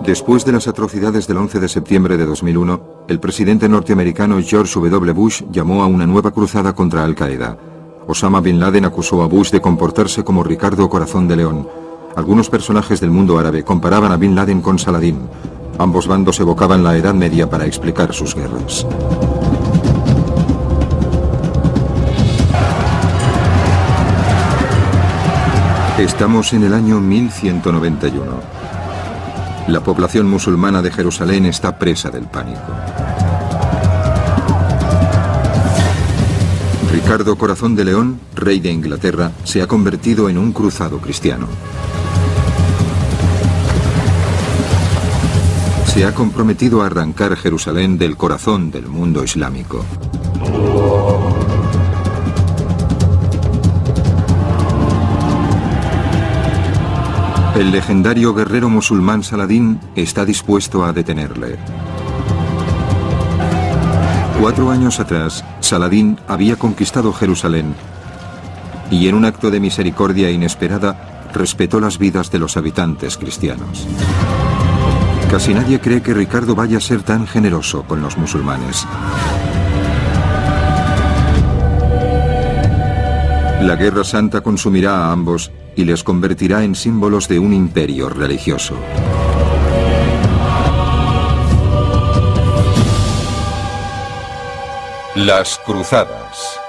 Después de las atrocidades del 11 de septiembre de 2001, el presidente norteamericano George W. Bush llamó a una nueva cruzada contra Al-Qaeda. Osama Bin Laden acusó a Bush de comportarse como Ricardo Corazón de León. Algunos personajes del mundo árabe comparaban a Bin Laden con Saladín. Ambos bandos evocaban la Edad Media para explicar sus guerras. Estamos en el año 1191. La población musulmana de Jerusalén está presa del pánico. Ricardo Corazón de León, rey de Inglaterra, se ha convertido en un cruzado cristiano. Se ha comprometido a arrancar Jerusalén del corazón del mundo islámico. El legendario guerrero musulmán Saladín está dispuesto a detenerle. 4 años atrás, Saladín había conquistado Jerusalén y en un acto de misericordia inesperada respetó las vidas de los habitantes cristianos. Casi nadie cree que Ricardo vaya a ser tan generoso con los musulmanes. La Guerra Santa consumirá a ambos y les convertirá en símbolos de un imperio religioso. Las cruzadas.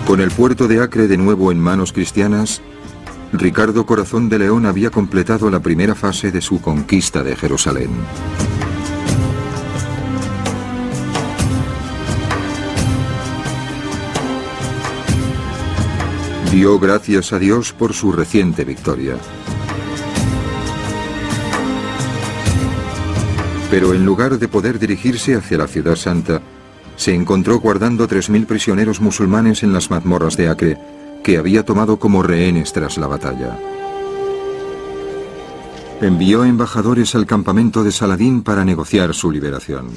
Con el puerto de Acre de nuevo en manos cristianas, Ricardo Corazón de León había completado la primera fase de su conquista de Jerusalén. Dio gracias a Dios por su reciente victoria. Pero en lugar de poder dirigirse hacia la Ciudad Santa, se encontró guardando 3.000 prisioneros musulmanes en las mazmorras de Acre, que había tomado como rehenes tras la batalla. Envió embajadores al campamento de Saladín para negociar su liberación.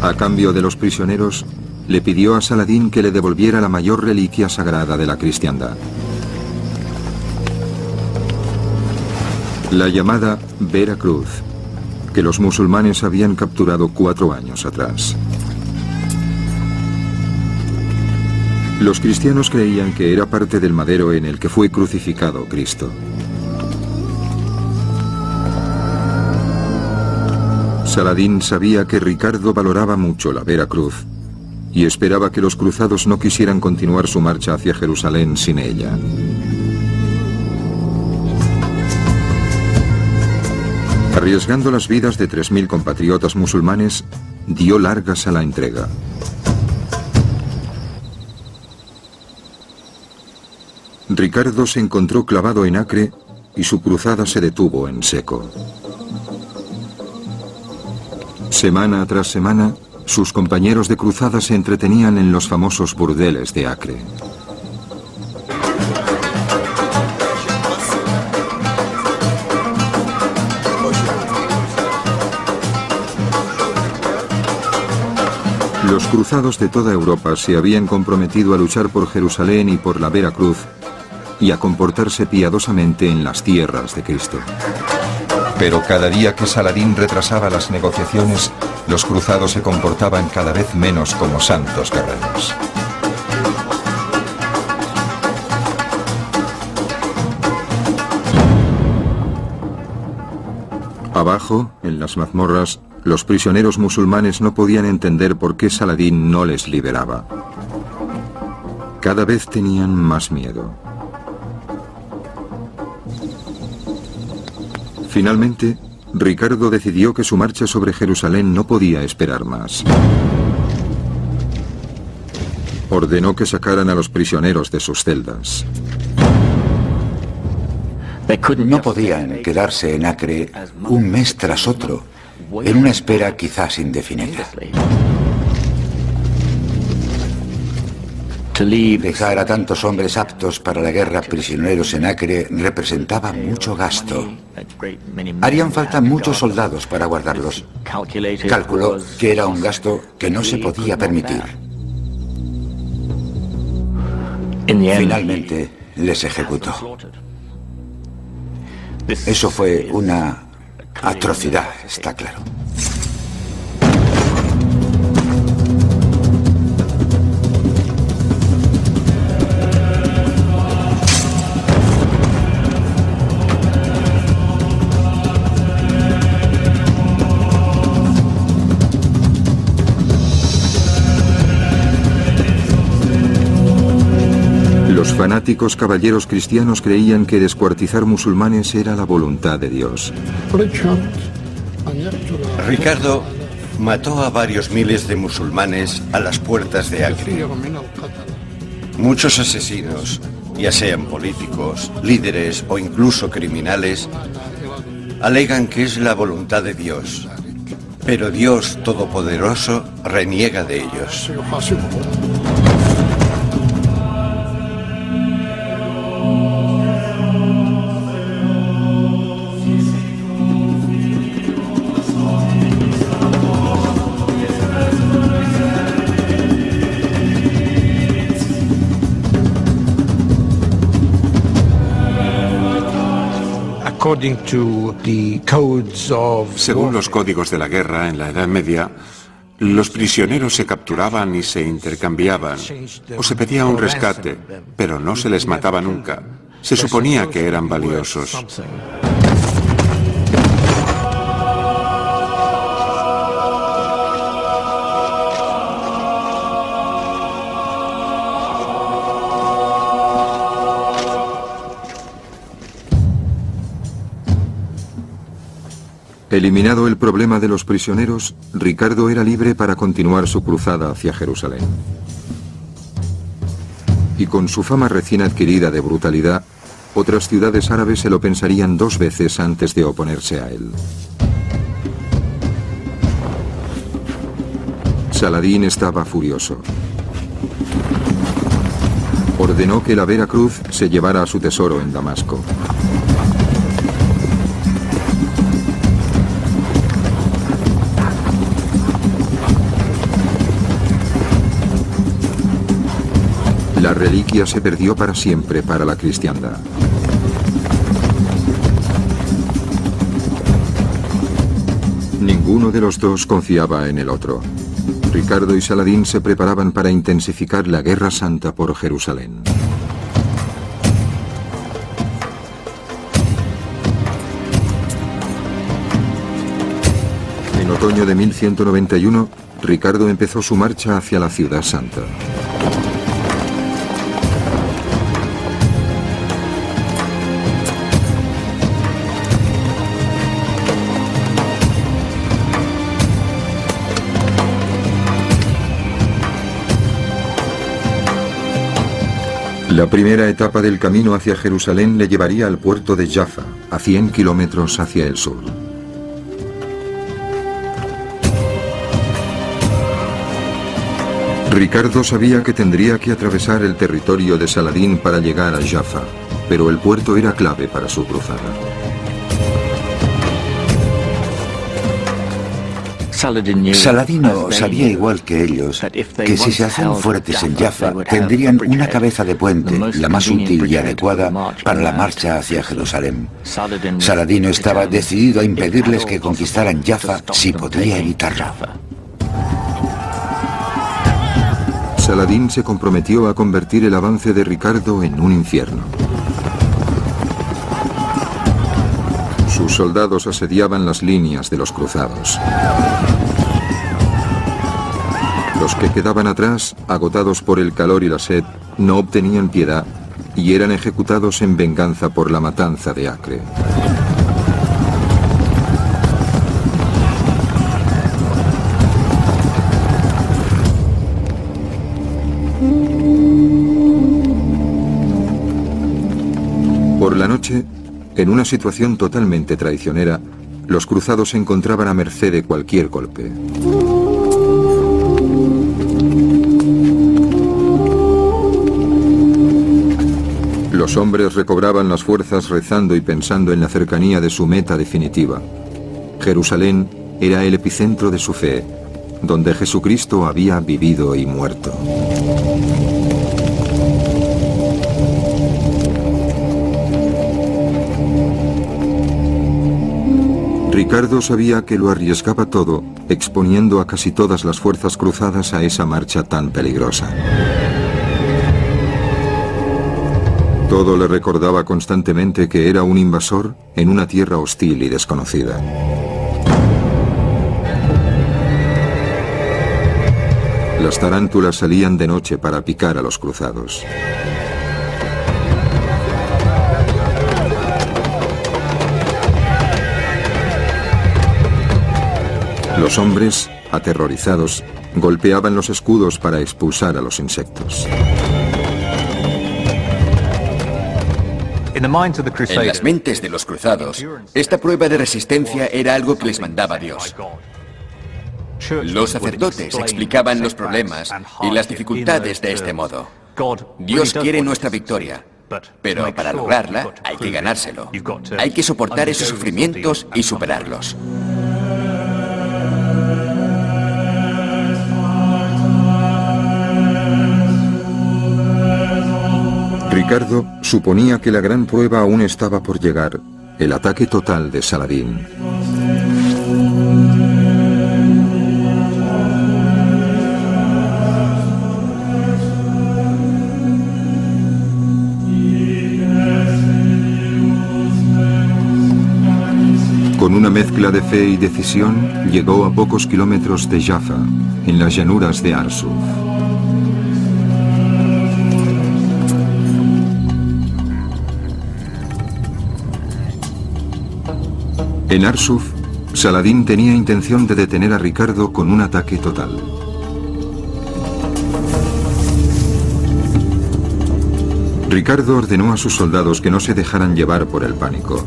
A cambio de los prisioneros, le pidió a Saladín que le devolviera la mayor reliquia sagrada de la cristiandad. La llamada Vera Cruz, que los musulmanes habían capturado 4 años atrás. Los cristianos creían que era parte del madero en el que fue crucificado Cristo. Saladín sabía que Ricardo valoraba mucho la Vera Cruz y esperaba que los cruzados no quisieran continuar su marcha hacia Jerusalén sin ella. Arriesgando las vidas de 3.000 compatriotas musulmanes, dio largas a la entrega. Ricardo se encontró clavado en Acre y su cruzada se detuvo en seco. Semana tras semana, sus compañeros de cruzada se entretenían en los famosos burdeles de Acre. Los cruzados de toda Europa se habían comprometido a luchar por Jerusalén y por la Vera Cruz y a comportarse piadosamente en las tierras de Cristo. Pero cada día que Saladín retrasaba las negociaciones, los cruzados se comportaban cada vez menos como santos guerreros. Abajo, en las mazmorras, los prisioneros musulmanes no podían entender por qué Saladín no les liberaba. Cada vez tenían más miedo. Finalmente, Ricardo decidió que su marcha sobre Jerusalén no podía esperar más. Ordenó que sacaran a los prisioneros de sus celdas. No podían quedarse en Acre un mes tras otro, en una espera quizás indefinida. Dejar a tantos hombres aptos para la guerra prisioneros en Acre representaba mucho gasto. Harían falta muchos soldados para guardarlos. Calculó que era un gasto que no se podía permitir. Finalmente les ejecutó. Eso fue una atrocidad, está claro. Los fanáticos caballeros cristianos creían que descuartizar musulmanes era la voluntad de Dios. Ricardo mató a varios miles de musulmanes a las puertas de Acre. Muchos asesinos, ya sean políticos, líderes o incluso criminales, alegan que es la voluntad de Dios, pero Dios Todopoderoso reniega de ellos. Según los códigos de la guerra en la Edad Media, los prisioneros se capturaban y se intercambiaban, o se pedía un rescate, pero no se les mataba nunca. Se suponía que eran valiosos. Eliminado el problema de los prisioneros, Ricardo era libre para continuar su cruzada hacia Jerusalén. Y con su fama recién adquirida de brutalidad, otras ciudades árabes se lo pensarían dos veces antes de oponerse a él. Saladín estaba furioso. Ordenó que la Vera Cruz se llevara a su tesoro en Damasco. La reliquia se perdió para siempre para la cristiandad. Ninguno de los dos confiaba en el otro. Ricardo y Saladín se preparaban para intensificar la guerra santa por Jerusalén. En otoño de 1191, Ricardo empezó su marcha hacia la ciudad santa. La primera etapa del camino hacia Jerusalén le llevaría al puerto de Jaffa, a 100 kilómetros hacia el sur. Ricardo sabía que tendría que atravesar el territorio de Saladín para llegar a Jaffa, pero el puerto era clave para su cruzada. Saladino sabía igual que ellos que si se hacían fuertes en Jaffa tendrían una cabeza de puente, la más útil y adecuada para la marcha hacia Jerusalén. Saladino estaba decidido a impedirles que conquistaran Jaffa si podía evitarlo. Saladín se comprometió a convertir el avance de Ricardo en un infierno. Sus soldados asediaban las líneas de los cruzados. Los que quedaban atrás, agotados por el calor y la sed, no obtenían piedad y eran ejecutados en venganza por la matanza de Acre. noche, en una situación totalmente traicionera, los cruzados se encontraban a merced de cualquier golpe. Los hombres recobraban las fuerzas rezando y pensando en la cercanía de su meta definitiva. Jerusalén era el epicentro de su fe, donde Jesucristo había vivido y muerto. Ricardo sabía que lo arriesgaba todo, exponiendo a casi todas las fuerzas cruzadas a esa marcha tan peligrosa. Todo le recordaba constantemente que era un invasor en una tierra hostil y desconocida. Las tarántulas salían de noche para picar a los cruzados. Los hombres, aterrorizados, golpeaban los escudos para expulsar a los insectos. En las mentes de los cruzados, esta prueba de resistencia era algo que les mandaba Dios. Los sacerdotes explicaban los problemas y las dificultades de este modo. Dios quiere nuestra victoria, pero para lograrla hay que ganárselo. Hay que soportar esos sufrimientos y superarlos. Ricardo suponía que la gran prueba aún estaba por llegar, el ataque total de Saladín. Con una mezcla de fe y decisión, llegó a pocos kilómetros de Jaffa, en las llanuras de Arsuf. En Arsuf, Saladín tenía intención de detener a Ricardo con un ataque total. Ricardo ordenó a sus soldados que no se dejaran llevar por el pánico.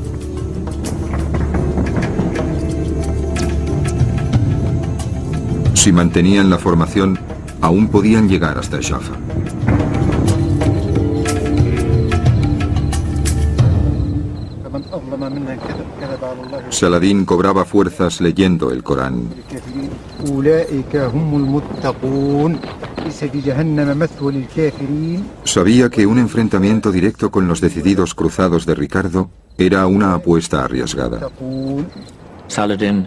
Si mantenían la formación, aún podían llegar hasta Jaffa. Saladín cobraba fuerzas leyendo el Corán. Sabía que un enfrentamiento directo con los decididos cruzados de Ricardo era una apuesta arriesgada.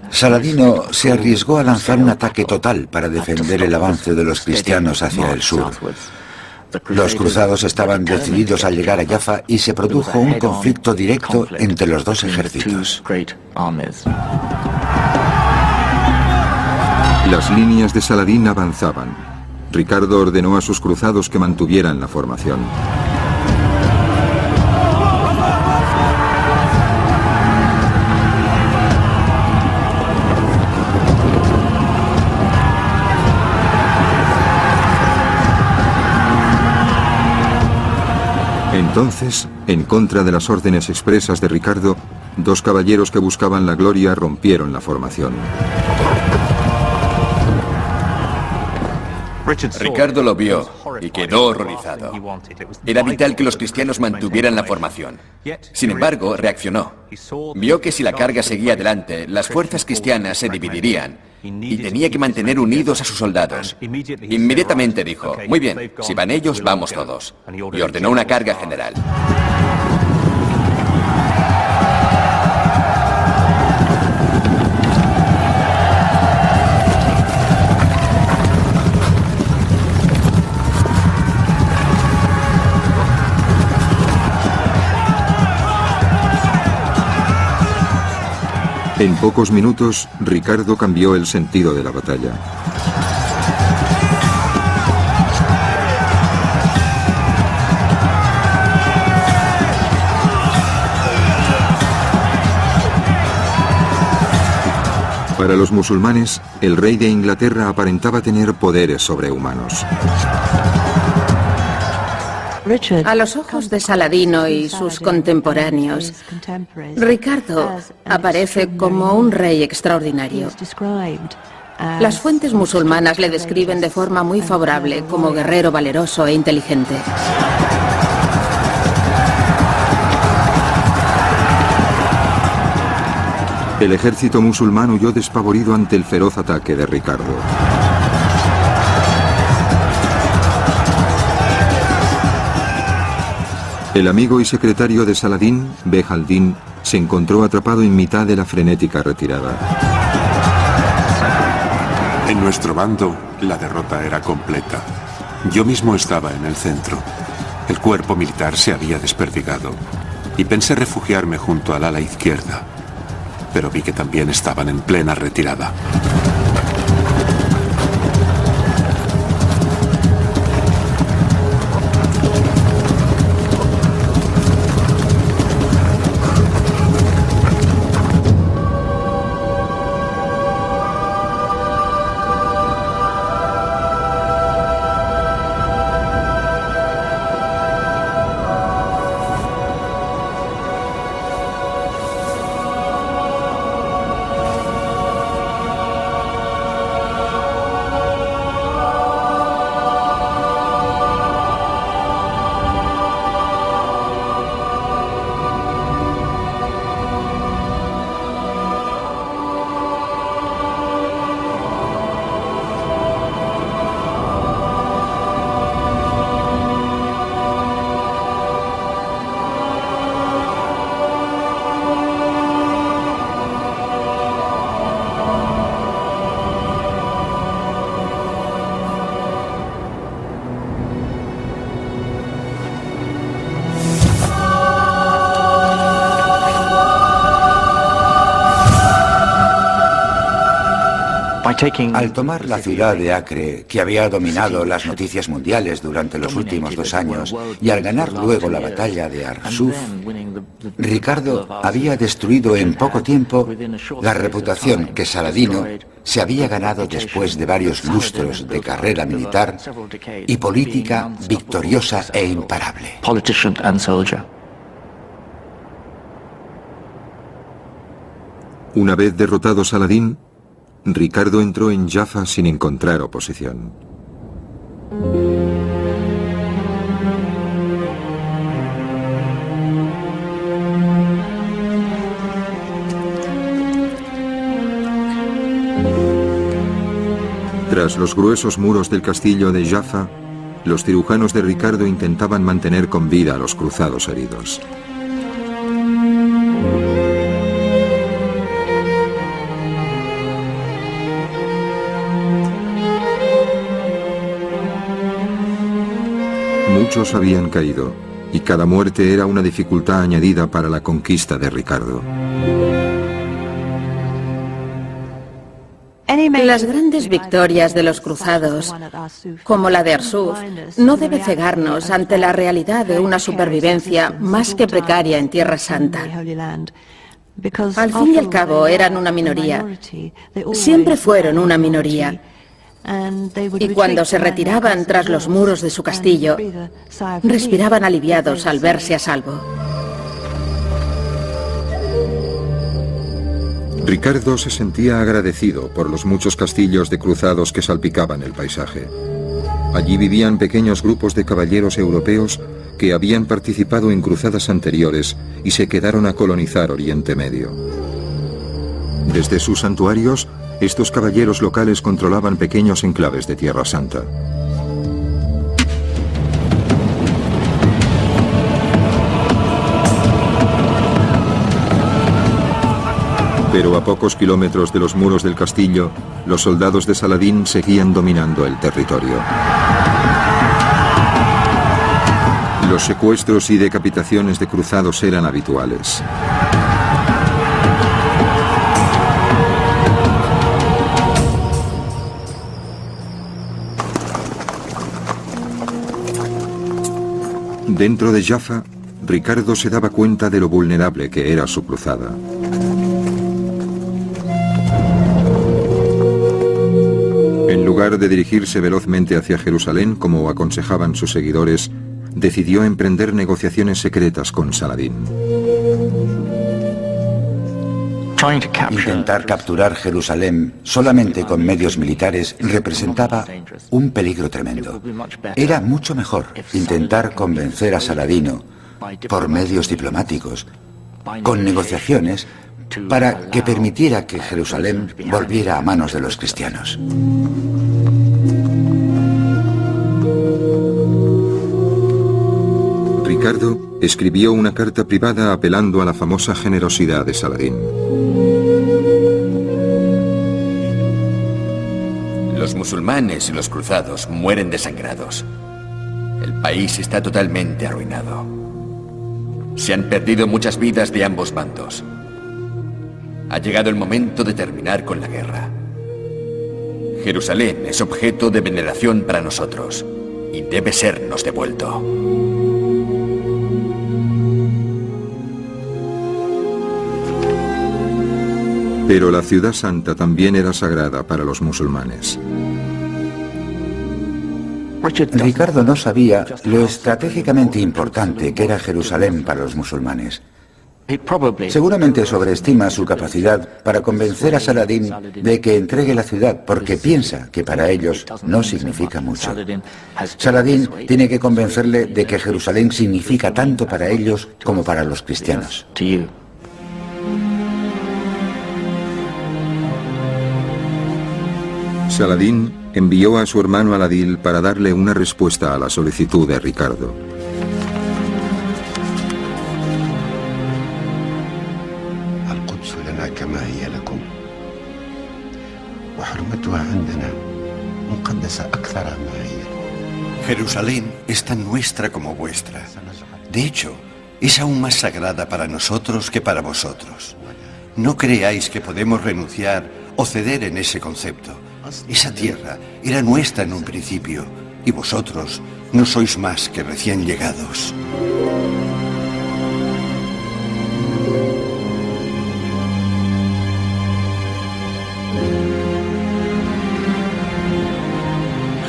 Saladino se arriesgó a lanzar un ataque total para defender el avance de los cristianos hacia el sur. Los cruzados estaban decididos a llegar a Jaffa y se produjo un conflicto directo entre los dos ejércitos. Las líneas de Saladín avanzaban. Ricardo ordenó a sus cruzados que mantuvieran la formación. Entonces, en contra de las órdenes expresas de Ricardo, dos caballeros que buscaban la gloria rompieron la formación. Ricardo lo vio y quedó horrorizado. Era vital que los cristianos mantuvieran la formación. Sin embargo, reaccionó. Vio que si la carga seguía adelante, las fuerzas cristianas se dividirían y tenía que mantener unidos a sus soldados. Inmediatamente dijo, muy bien, si van ellos, vamos todos. Y ordenó una carga general. En pocos minutos, Ricardo cambió el sentido de la batalla. Para los musulmanes, el rey de Inglaterra aparentaba tener poderes sobrehumanos. A los ojos de Saladino y sus contemporáneos, Ricardo aparece como un rey extraordinario. Las fuentes musulmanas le describen de forma muy favorable como guerrero valeroso e inteligente. El ejército musulmán huyó despavorido ante el feroz ataque de Ricardo. El amigo y secretario de Saladín, Bej al-Din, se encontró atrapado en mitad de la frenética retirada. En nuestro bando, la derrota era completa. Yo mismo estaba en el centro. El cuerpo militar se había desperdigado y pensé refugiarme junto al ala izquierda, pero vi que también estaban en plena retirada. Al tomar la ciudad de Acre, que había dominado las noticias mundiales durante los últimos 2 años, y al ganar luego la batalla de Arsuf, Ricardo había destruido en poco tiempo la reputación que Saladino se había ganado después de varios lustros de carrera militar y política victoriosa e imparable. Una vez derrotado Saladín, Ricardo entró en Jaffa sin encontrar oposición. Tras los gruesos muros del castillo de Jaffa, los cirujanos de Ricardo intentaban mantener con vida a los cruzados heridos. Muchos habían caído, y cada muerte era una dificultad añadida para la conquista de Ricardo. Las grandes victorias de los cruzados, como la de Arsuf, no debe cegarnos ante la realidad de una supervivencia más que precaria en Tierra Santa. Al fin y al cabo eran una minoría, siempre fueron una minoría. Y cuando se retiraban tras los muros de su castillo, respiraban aliviados al verse a salvo. Ricardo se sentía agradecido por los muchos castillos de cruzados que salpicaban el paisaje. Allí vivían pequeños grupos de caballeros europeos que habían participado en cruzadas anteriores y se quedaron a colonizar Oriente Medio. Desde sus santuarios, estos caballeros locales controlaban pequeños enclaves de Tierra Santa. Pero a pocos kilómetros de los muros del castillo, los soldados de Saladín seguían dominando el territorio. Los secuestros y decapitaciones de cruzados eran habituales. Dentro de Jaffa, Ricardo se daba cuenta de lo vulnerable que era su cruzada. En lugar de dirigirse velozmente hacia Jerusalén, como aconsejaban sus seguidores, decidió emprender negociaciones secretas con Saladín. Intentar capturar Jerusalén solamente con medios militares representaba un peligro tremendo. Era mucho mejor intentar convencer a Saladino por medios diplomáticos, con negociaciones, para que permitiera que Jerusalén volviera a manos de los cristianos. Ricardo escribió una carta privada apelando a la famosa generosidad de Saladín. Los musulmanes y los cruzados mueren desangrados. El país está totalmente arruinado. Se han perdido muchas vidas de ambos bandos. Ha llegado el momento de terminar con la guerra. Jerusalén es objeto de veneración para nosotros y debe sernos devuelto. Pero la ciudad santa también era sagrada para los musulmanes. Ricardo no sabía lo estratégicamente importante que era Jerusalén para los musulmanes. Seguramente sobreestima su capacidad para convencer a Saladín de que entregue la ciudad, porque piensa que para ellos no significa mucho. Saladín tiene que convencerle de que Jerusalén significa tanto para ellos como para los cristianos. Saladín envió a su hermano Aladil para darle una respuesta a la solicitud de Ricardo. Jerusalén es tan nuestra como vuestra. De hecho, es aún más sagrada para nosotros que para vosotros. No creáis que podemos renunciar o ceder en ese concepto. Esa tierra era nuestra en un principio, y vosotros no sois más que recién llegados.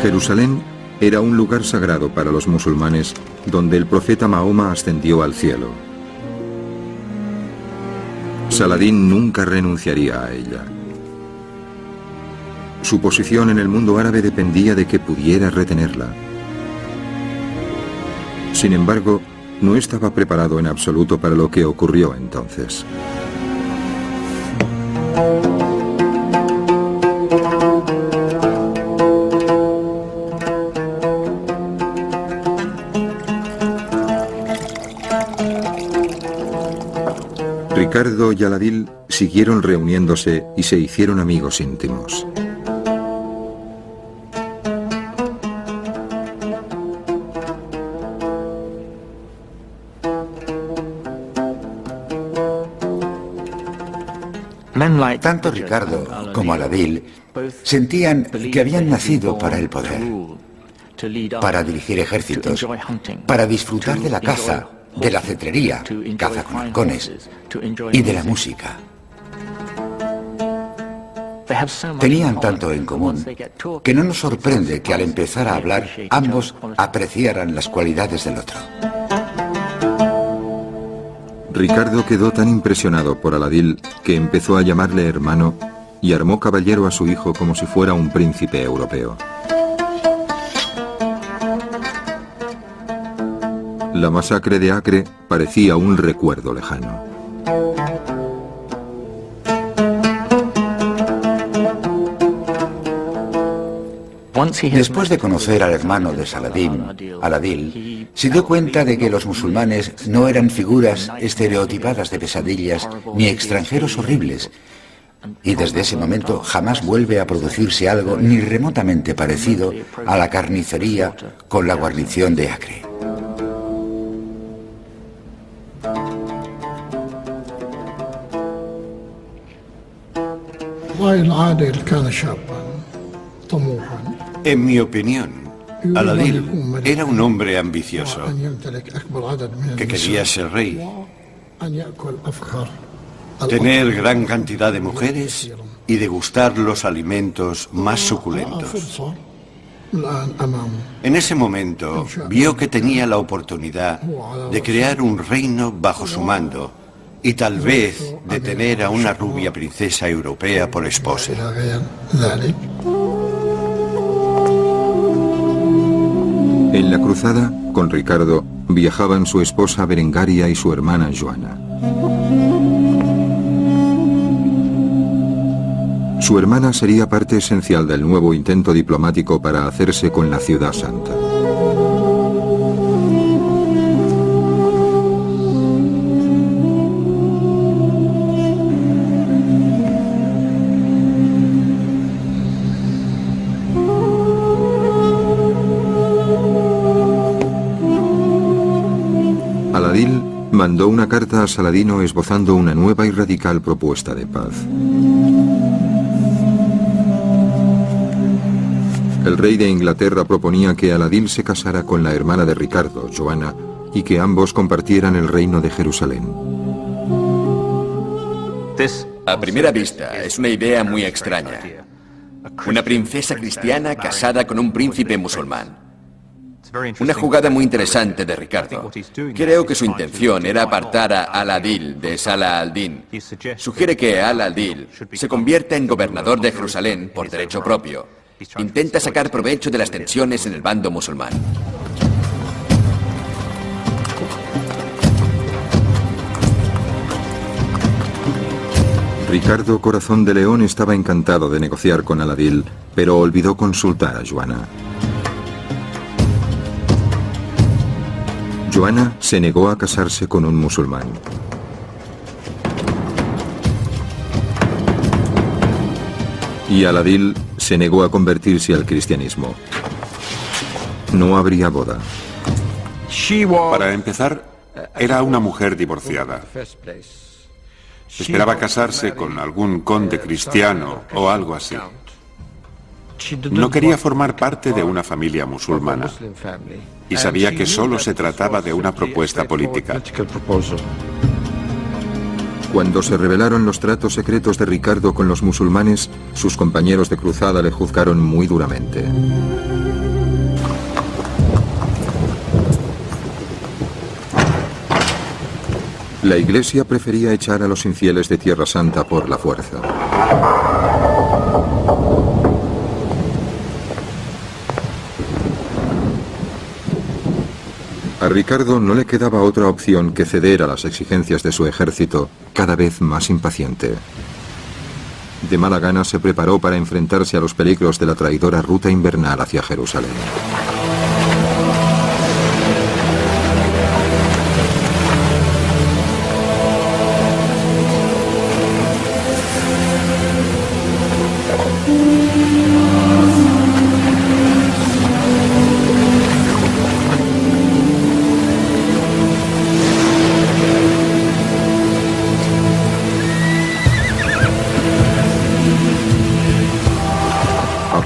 Jerusalén era un lugar sagrado para los musulmanes, donde el profeta Mahoma ascendió al cielo. Saladín nunca renunciaría a ella. Su posición en el mundo árabe dependía de que pudiera retenerla. Sin embargo, no estaba preparado en absoluto para lo que ocurrió entonces. Ricardo y Aladil siguieron reuniéndose y se hicieron amigos íntimos. Tanto Ricardo como Aladil sentían que habían nacido para el poder, para dirigir ejércitos, para disfrutar de la caza, de la cetrería, caza con halcones, y de la música. Tenían tanto en común que no nos sorprende que al empezar a hablar ambos apreciaran las cualidades del otro. Ricardo quedó tan impresionado por Aladil que empezó a llamarle hermano y armó caballero a su hijo como si fuera un príncipe europeo. La masacre de Acre parecía un recuerdo lejano. Después de conocer al hermano de Saladín, Aladil, se dio cuenta de que los musulmanes no eran figuras estereotipadas de pesadillas ni extranjeros horribles, y desde ese momento jamás vuelve a producirse algo ni remotamente parecido a la carnicería con la guarnición de Acre. En mi opinión, Aladil era un hombre ambicioso, que quería ser rey, tener gran cantidad de mujeres y degustar los alimentos más suculentos. En ese momento vio que tenía la oportunidad de crear un reino bajo su mando y tal vez de tener a una rubia princesa europea por esposa. En la cruzada, con Ricardo, viajaban su esposa Berengaria y su hermana Joana. Su hermana sería parte esencial del nuevo intento diplomático para hacerse con la Ciudad Santa. Al-Adil mandó una carta a Saladino esbozando una nueva y radical propuesta de paz. El rey de Inglaterra proponía que Al-Adil se casara con la hermana de Ricardo, Joana, y que ambos compartieran el reino de Jerusalén. A primera vista, es una idea muy extraña. Una princesa cristiana casada con un príncipe musulmán. Una jugada muy interesante de Ricardo. Creo que su intención era apartar a Al-Adil de Salah al-Din. Sugiere que Al-Adil se convierta en gobernador de Jerusalén por derecho propio. Intenta sacar provecho de las tensiones en el bando musulmán. Ricardo Corazón de León estaba encantado de negociar con Al-Adil, pero olvidó consultar a Joana. Joana se negó a casarse con un musulmán. Y Al-Adil se negó a convertirse al cristianismo. No habría boda. Para empezar, era una mujer divorciada. Esperaba casarse con algún conde cristiano o algo así. No quería formar parte de una familia musulmana y sabía que solo se trataba de una propuesta política. Cuando se revelaron los tratos secretos de Ricardo con los musulmanes, sus compañeros de cruzada le juzgaron muy duramente. La Iglesia prefería echar a los infieles de Tierra Santa por la fuerza. A Ricardo no le quedaba otra opción que ceder a las exigencias de su ejército, cada vez más impaciente. De mala gana se preparó para enfrentarse a los peligros de la traidora ruta invernal hacia Jerusalén.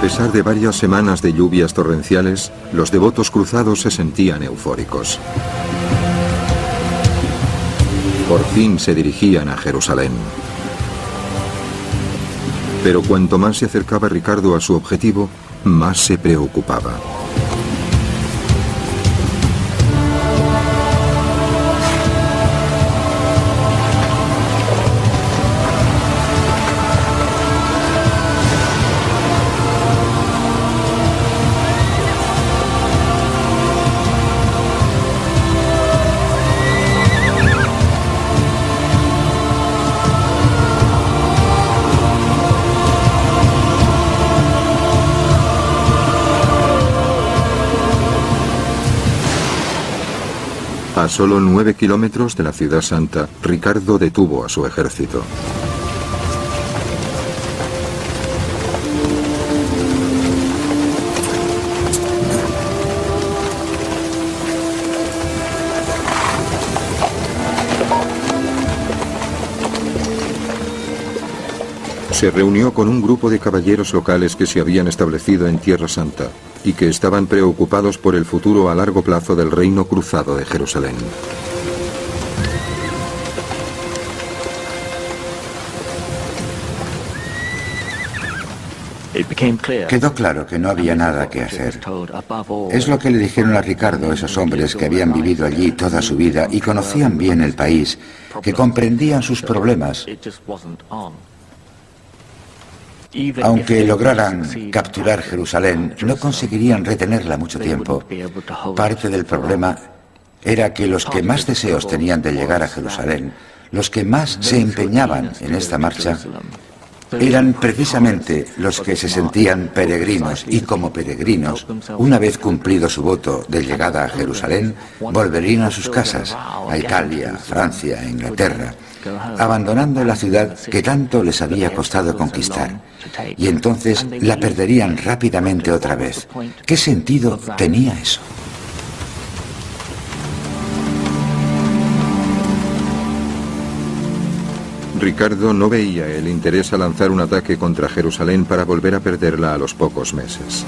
A pesar de varias semanas de lluvias torrenciales, los devotos cruzados se sentían eufóricos. Por fin se dirigían a Jerusalén. Pero cuanto más se acercaba Ricardo a su objetivo, más se preocupaba. A solo 9 kilómetros de la Ciudad Santa, Ricardo detuvo a su ejército. Se reunió con un grupo de caballeros locales que se habían establecido en Tierra Santa y que estaban preocupados por el futuro a largo plazo del reino cruzado de Jerusalén. Quedó claro que no había nada que hacer. Es lo que le dijeron a Ricardo esos hombres que habían vivido allí toda su vida y conocían bien el país, que comprendían sus problemas. Aunque lograran capturar Jerusalén, no conseguirían retenerla mucho tiempo. Parte del problema era que los que más deseos tenían de llegar a Jerusalén, los que más se empeñaban en esta marcha, eran precisamente los que se sentían peregrinos y como peregrinos, una vez cumplido su voto de llegada a Jerusalén, volverían a sus casas, a Italia, Francia, Inglaterra, abandonando la ciudad que tanto les había costado conquistar. Y entonces la perderían rápidamente otra vez. ¿Qué sentido tenía eso? Ricardo no veía el interés a lanzar un ataque contra Jerusalén para volver a perderla a los pocos meses.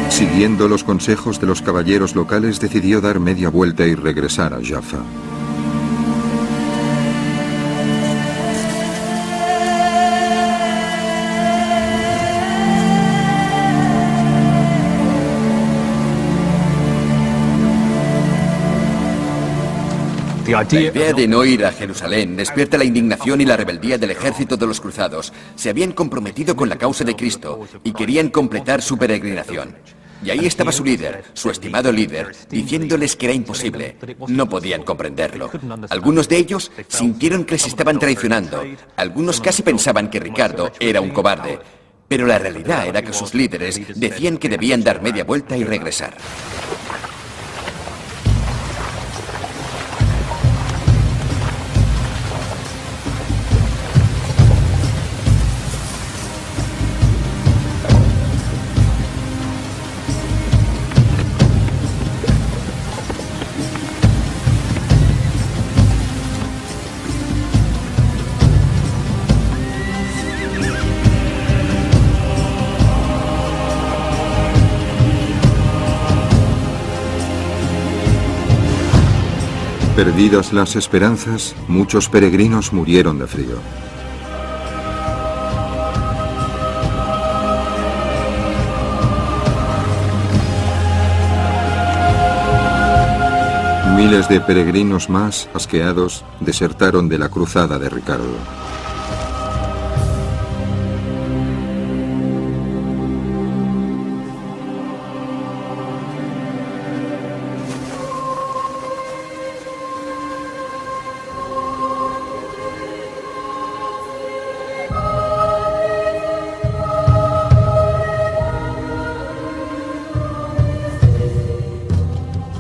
Siguiendo los consejos de los caballeros locales, decidió dar media vuelta y regresar a Jaffa. La idea de no ir a Jerusalén despierta la indignación y la rebeldía del ejército de los cruzados. Se habían comprometido con la causa de Cristo y querían completar su peregrinación. Y ahí estaba su líder, su estimado líder, diciéndoles que era imposible. No podían comprenderlo. Algunos de ellos sintieron que les estaban traicionando. Algunos casi pensaban que Ricardo era un cobarde. Pero la realidad era que sus líderes decían que debían dar media vuelta y regresar. Perdidas las esperanzas, muchos peregrinos murieron de frío. Miles de peregrinos más, asqueados, desertaron de la cruzada de Ricardo.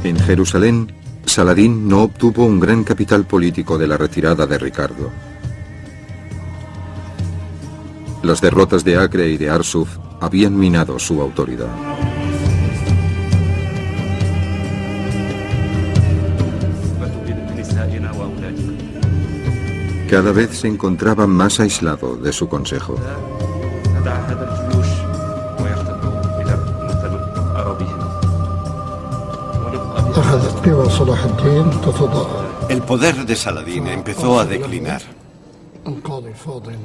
En Jerusalén, Saladín no obtuvo un gran capital político de la retirada de Ricardo. Las derrotas de Acre y de Arsuf habían minado su autoridad. Cada vez se encontraba más aislado de su consejo. El poder de Saladín empezó a declinar.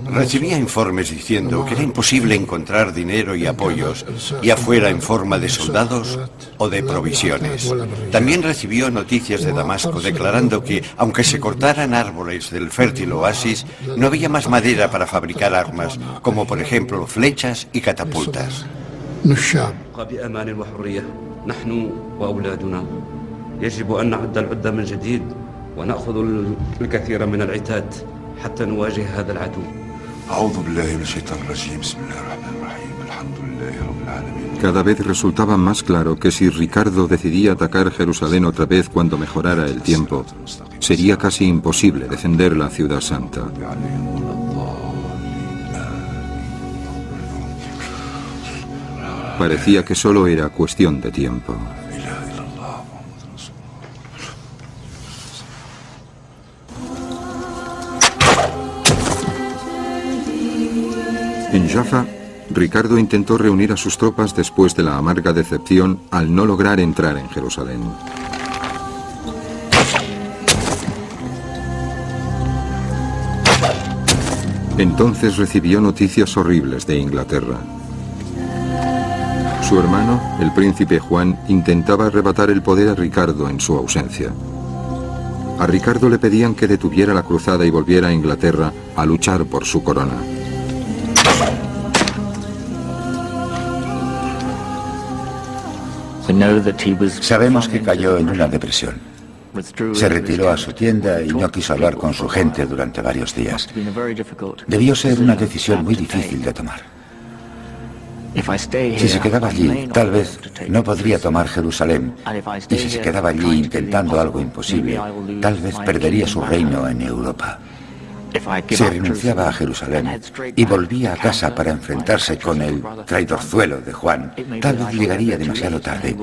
Recibía informes diciendo que era imposible encontrar dinero y apoyos, ya fuera en forma de soldados o de provisiones. También recibió noticias de Damasco declarando que, aunque se cortaran árboles del fértil oasis, no había más madera para fabricar armas, como por ejemplo flechas y catapultas. يجب أن نعد العدة من جديد ونأخذ الكثير من العتاد حتى نواجه هذا العدو. أعوذ بالله من الشيطان الرجيم بسم الله الرحمن الرحيم الحمد لله رب العالمين. Cada vez resultaba más claro que si Ricardo decidía atacar Jerusalén otra vez cuando mejorara el tiempo, sería casi imposible defender la ciudad santa. Parecía que solo era cuestión de tiempo. En Jaffa, Ricardo intentó reunir a sus tropas después de la amarga decepción al no lograr entrar en Jerusalén. Entonces recibió noticias horribles de Inglaterra. Su hermano, el príncipe Juan, intentaba arrebatar el poder a Ricardo en su ausencia. A Ricardo le pedían que detuviera la cruzada y volviera a Inglaterra a luchar por su corona. Sabemos que cayó en una depresión. Se retiró a su tienda y no quiso hablar con su gente durante varios días. Debió ser una decisión muy difícil de tomar. Si se quedaba allí, tal vez no podría tomar Jerusalén. Y si se quedaba allí intentando algo imposible, tal vez perdería su reino en Europa. Si renunciaba a Jerusalén y volvía a casa para enfrentarse con el traidorzuelo de Juan, tal vez llegaría demasiado tarde.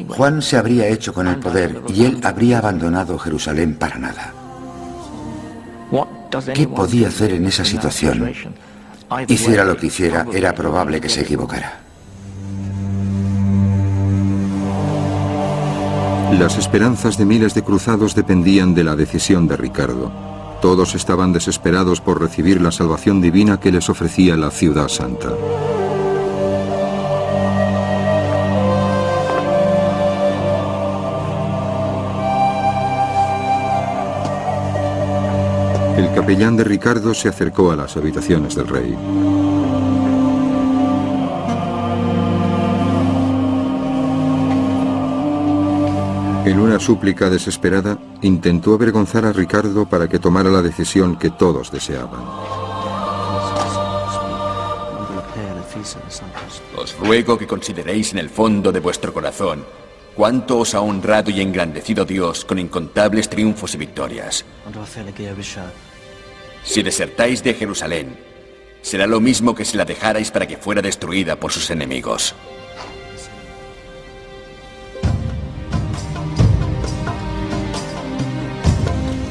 Juan se habría hecho con el poder y él habría abandonado Jerusalén para nada. ¿Qué podía hacer en esa situación? Hiciera lo que hiciera, era probable que se equivocara. Las esperanzas de miles de cruzados dependían de la decisión de Ricardo. Todos estaban desesperados por recibir la salvación divina que les ofrecía la Ciudad Santa. El capellán de Ricardo se acercó a las habitaciones del rey. En una súplica desesperada, intentó avergonzar a Ricardo para que tomara la decisión que todos deseaban. Os ruego que consideréis en el fondo de vuestro corazón cuánto os ha honrado y engrandecido Dios con incontables triunfos y victorias. Si desertáis de Jerusalén, será lo mismo que si la dejarais para que fuera destruida por sus enemigos.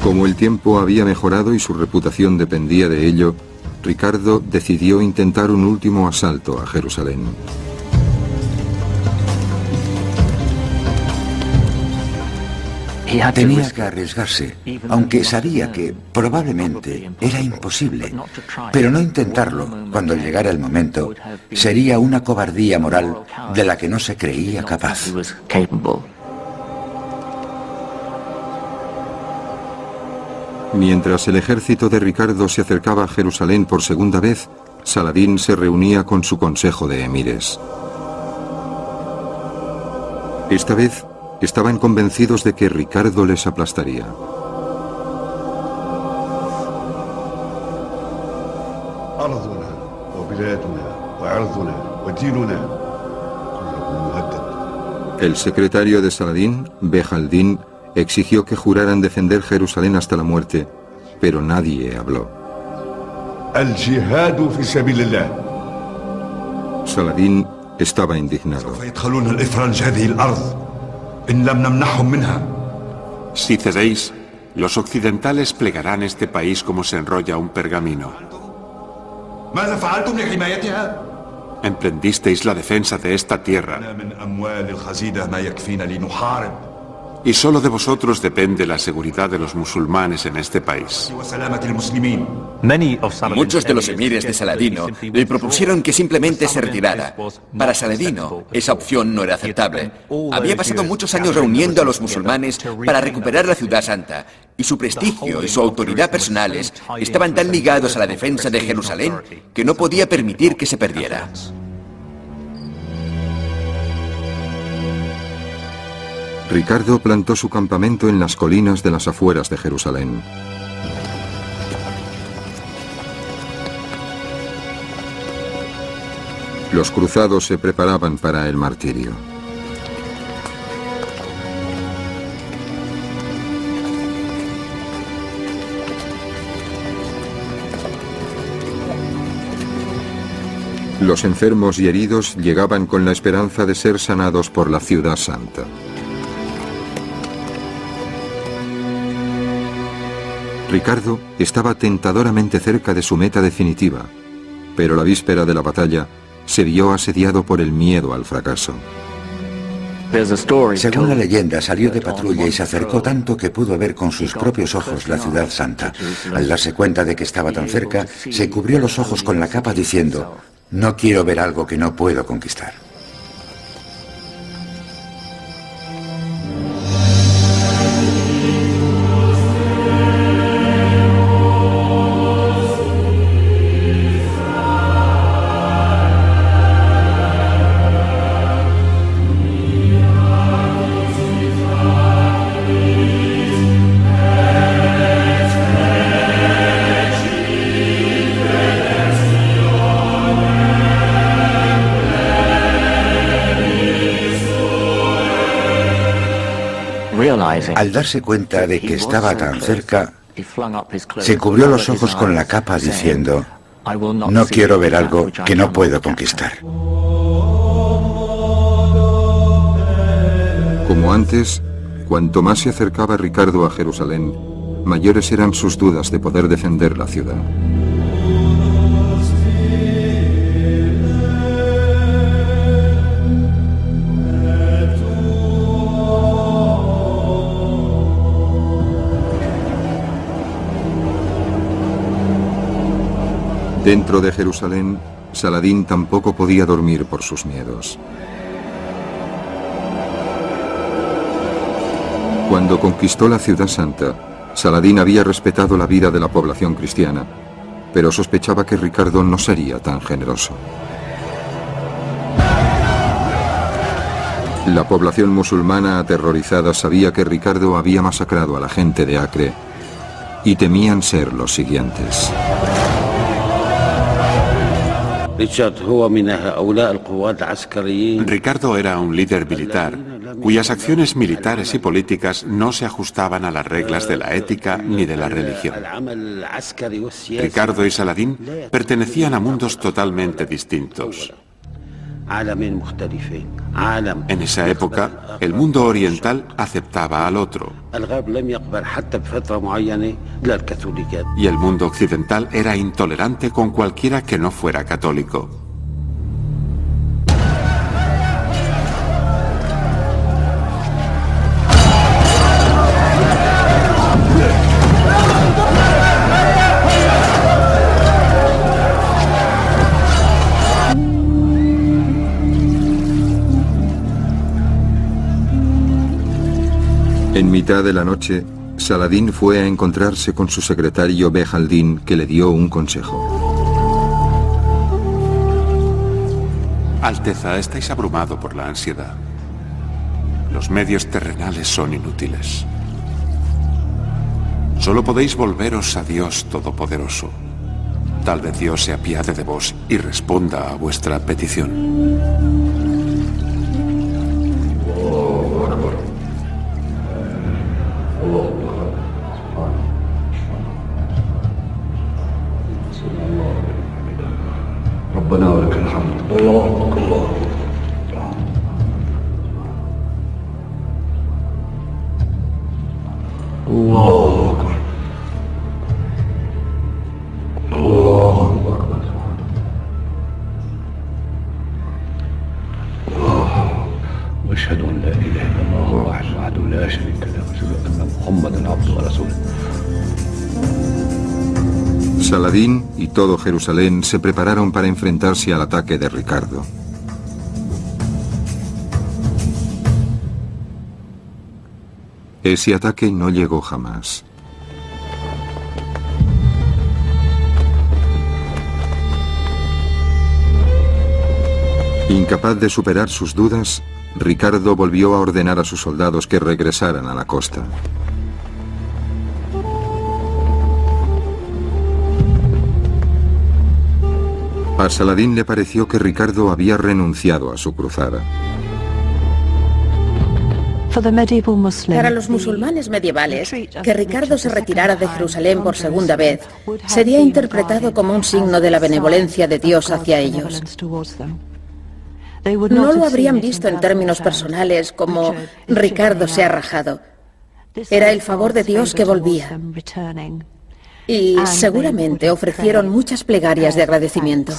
Como el tiempo había mejorado y su reputación dependía de ello, Ricardo decidió intentar un último asalto a Jerusalén. Tenía que arriesgarse, aunque sabía que probablemente era imposible. Pero no intentarlo, cuando llegara el momento, sería una cobardía moral de la que no se creía capaz. Mientras el ejército de Ricardo se acercaba a Jerusalén por segunda vez, Saladín se reunía con su consejo de emires. Esta vez estaban convencidos de que Ricardo les aplastaría. El secretario de Saladín, Bejaldín, exigió que juraran defender Jerusalén hasta la muerte, pero nadie habló. Saladín estaba indignado. Si cedéis, los occidentales plegarán este país como se enrolla un pergamino. Emprendisteis la defensa de esta tierra. Y solo de vosotros depende la seguridad de los musulmanes en este país. Muchos de los emires de Saladino le propusieron que simplemente se retirara. Para Saladino, esa opción no era aceptable. Había pasado muchos años reuniendo a los musulmanes para recuperar la Ciudad Santa, y su prestigio y su autoridad personales estaban tan ligados a la defensa de Jerusalén que no podía permitir que se perdiera. Ricardo plantó su campamento en las colinas de las afueras de Jerusalén. Los cruzados se preparaban para el martirio. Los enfermos y heridos llegaban con la esperanza de ser sanados por la Ciudad Santa. Ricardo estaba tentadoramente cerca de su meta definitiva, pero la víspera de la batalla se vio asediado por el miedo al fracaso. Según la leyenda, salió de patrulla y se acercó tanto que pudo ver con sus propios ojos la ciudad santa. Al darse cuenta de que estaba tan cerca, se cubrió los ojos con la capa diciendo: no quiero ver algo que no puedo conquistar. Al darse cuenta de que estaba tan cerca, se cubrió los ojos con la capa diciendo: no quiero ver algo que no puedo conquistar. Como antes, cuanto más se acercaba Ricardo a Jerusalén, mayores eran sus dudas de poder defender la ciudad. Dentro de Jerusalén, Saladín tampoco podía dormir por sus miedos. Cuando conquistó la ciudad santa, Saladín había respetado la vida de la población cristiana, pero sospechaba que Ricardo no sería tan generoso. La población musulmana aterrorizada sabía que Ricardo había masacrado a la gente de Acre y temían ser los siguientes. Ricardo era un líder militar, cuyas acciones militares y políticas no se ajustaban a las reglas de la ética ni de la religión. Ricardo y Saladín pertenecían a mundos totalmente distintos. En esa época, el mundo oriental aceptaba al otro, y el mundo occidental era intolerante con cualquiera que no fuera católico. En mitad de la noche, Saladín fue a encontrarse con su secretario Behaldín, que le dio un consejo. Alteza, estáis abrumado por la ansiedad. Los medios terrenales son inútiles. Solo podéis volveros a Dios Todopoderoso. Tal vez Dios se apiade de vos y responda a vuestra petición. ربنا ولك الحمد الله أكبر الله أكبر الله أكبر واشهد أن لا إله إلا الله الواحد وحده لا شريك له واشهد أن محمدا عبده ورسوله. Saladín y todo Jerusalén se prepararon para enfrentarse al ataque de Ricardo. Ese ataque no llegó jamás. Incapaz de superar sus dudas, Ricardo volvió a ordenar a sus soldados que regresaran a la costa. A Saladín le pareció que Ricardo había renunciado a su cruzada. Para los musulmanes medievales, que Ricardo se retirara de Jerusalén por segunda vez sería interpretado como un signo de la benevolencia de Dios hacia ellos. No lo habrían visto en términos personales como Ricardo se ha rajado. Era el favor de Dios que volvía. Y seguramente ofrecieron muchas plegarias de agradecimiento.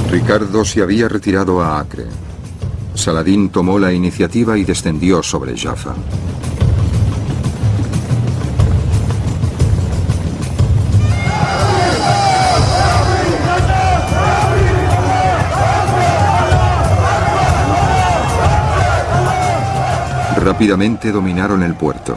Ricardo se había retirado a Acre. Saladín tomó la iniciativa y descendió sobre Jaffa. Rápidamente dominaron el puerto.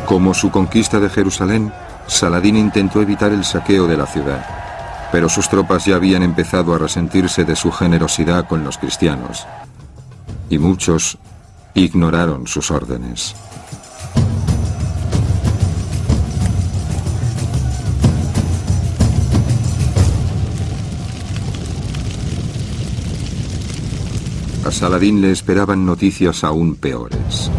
Como su conquista de Jerusalén, Saladín intentó evitar el saqueo de la ciudad, pero sus tropas ya habían empezado a resentirse de su generosidad con los cristianos, y muchos ignoraron sus órdenes. A Saladín le esperaban noticias aún peores.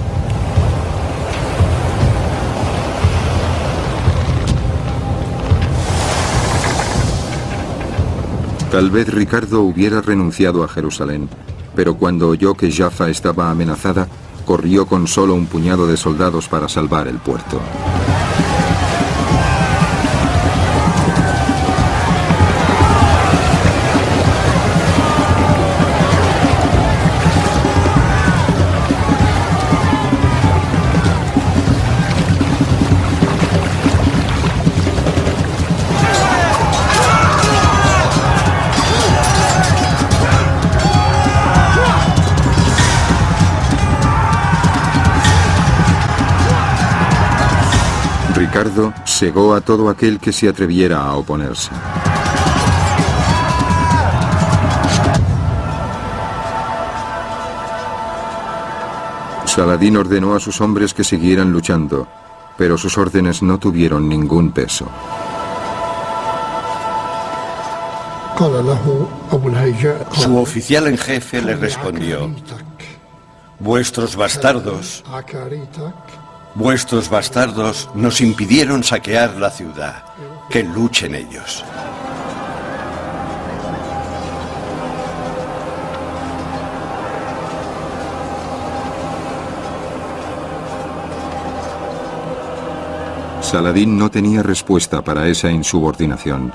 Tal vez Ricardo hubiera renunciado a Jerusalén, pero cuando oyó que Jaffa estaba amenazada, corrió con solo un puñado de soldados para salvar el puerto. Ricardo cegó a todo aquel que se atreviera a oponerse. Saladín ordenó a sus hombres que siguieran luchando, pero sus órdenes no tuvieron ningún peso. Su oficial en jefe le respondió: vuestros bastardos nos impidieron saquear la ciudad. Que luchen ellos. Saladín no tenía respuesta para esa insubordinación.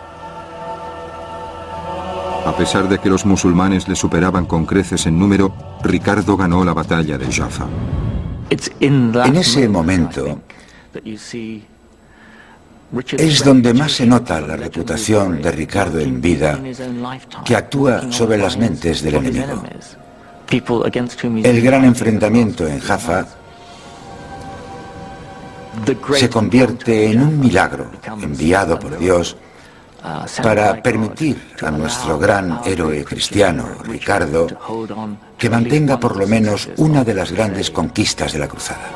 A pesar de que los musulmanes le superaban con creces en número, Ricardo ganó la batalla de Jaffa. En ese momento es donde más se nota la reputación de Ricardo en vida, que actúa sobre las mentes del enemigo. El gran enfrentamiento en Jaffa se convierte en un milagro enviado por Dios para permitir a nuestro gran héroe cristiano, Ricardo, que mantenga por lo menos una de las grandes conquistas de la cruzada.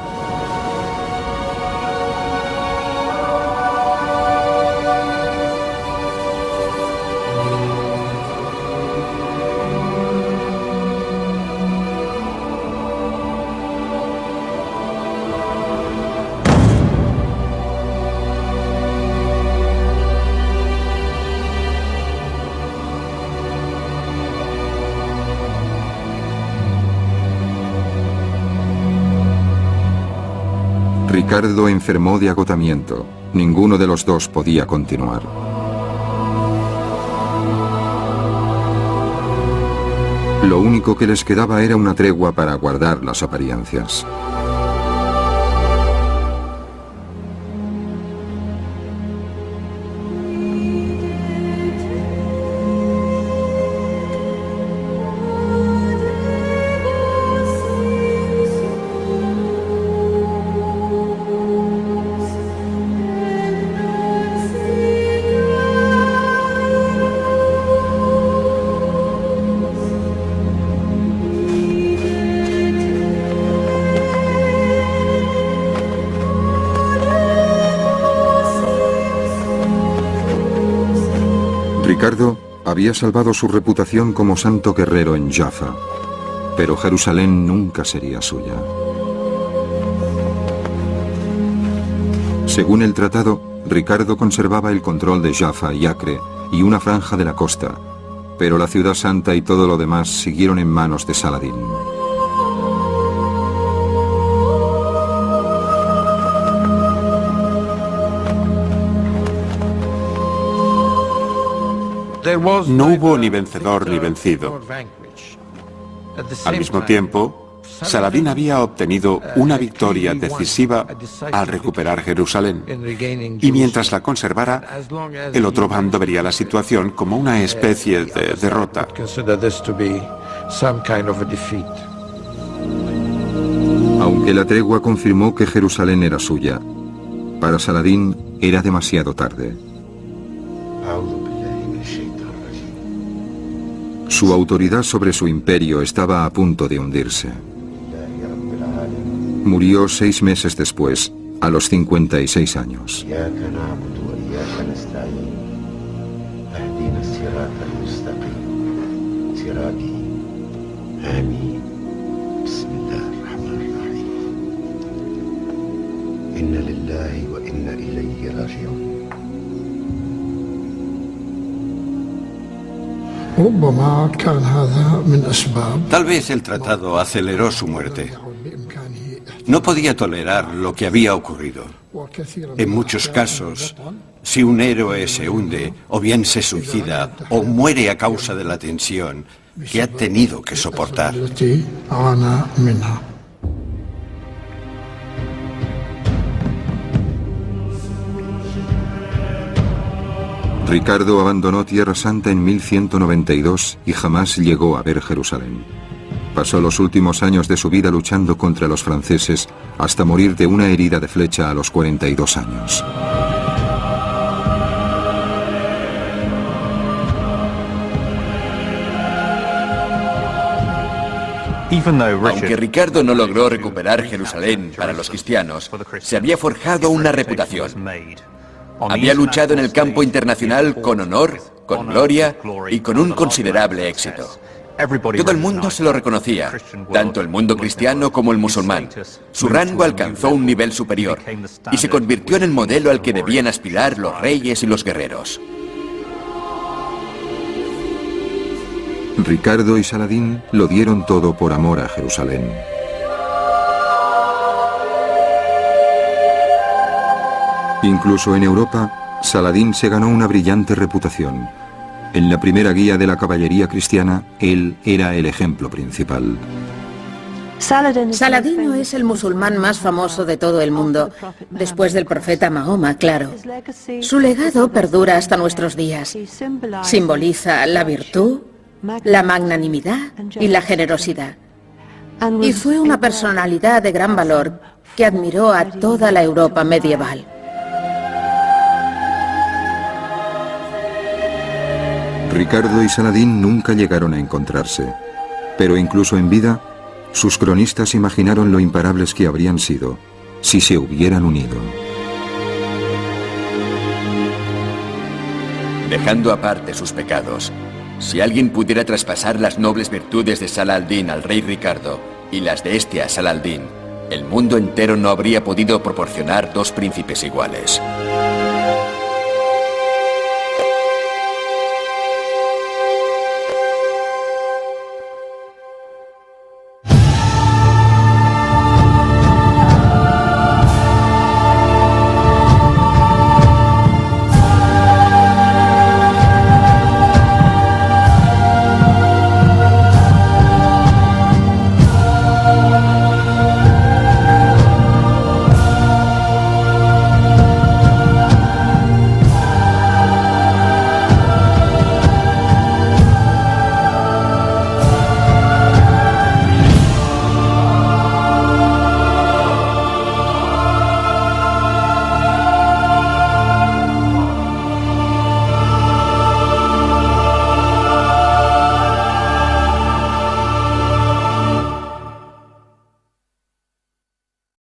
Ricardo enfermó de agotamiento. Ninguno de los dos podía continuar. Lo único que les quedaba era una tregua para guardar las apariencias. Ricardo había salvado su reputación como santo guerrero en Jaffa, pero Jerusalén nunca sería suya. Según el tratado, Ricardo conservaba el control de Jaffa y Acre y una franja de la costa, pero la ciudad santa y todo lo demás siguieron en manos de Saladín. No hubo ni vencedor ni vencido. Al mismo tiempo, Saladín había obtenido una victoria decisiva al recuperar Jerusalén, y mientras la conservara, el otro bando vería la situación como una especie de derrota. Aunque la tregua confirmó que Jerusalén era suya, para Saladín era demasiado tarde. Su autoridad sobre su imperio estaba a punto de hundirse. Murió 6 meses después, a los 56 años. Tal vez el tratado aceleró su muerte. No podía tolerar lo que había ocurrido. En muchos casos, si un héroe se hunde, o bien se suicida, o muere a causa de la tensión que ha tenido que soportar. Ricardo abandonó Tierra Santa en 1192 y jamás llegó a ver Jerusalén. Pasó los últimos años de su vida luchando contra los franceses hasta morir de una herida de flecha a los 42 años. Aunque Ricardo no logró recuperar Jerusalén para los cristianos, se había forjado una reputación. Había luchado en el campo internacional con honor, con gloria y con un considerable éxito. Todo el mundo se lo reconocía, tanto el mundo cristiano como el musulmán. Su rango alcanzó un nivel superior y se convirtió en el modelo al que debían aspirar los reyes y los guerreros. Ricardo y Saladín lo dieron todo por amor a Jerusalén. Incluso en Europa, Saladín se ganó una brillante reputación. En la primera guía de la caballería cristiana, él era el ejemplo principal. Saladino es el musulmán más famoso de todo el mundo, después del profeta Mahoma, claro. Su legado perdura hasta nuestros días. Simboliza la virtud, la magnanimidad y la generosidad. Y fue una personalidad de gran valor que admiró a toda la Europa medieval. Ricardo y Saladín nunca llegaron a encontrarse, pero incluso en vida, sus cronistas imaginaron lo imparables que habrían sido si se hubieran unido. Dejando aparte sus pecados, si alguien pudiera traspasar las nobles virtudes de Salah al-Din al rey Ricardo y las de este a Salah al-Din, el mundo entero no habría podido proporcionar dos príncipes iguales.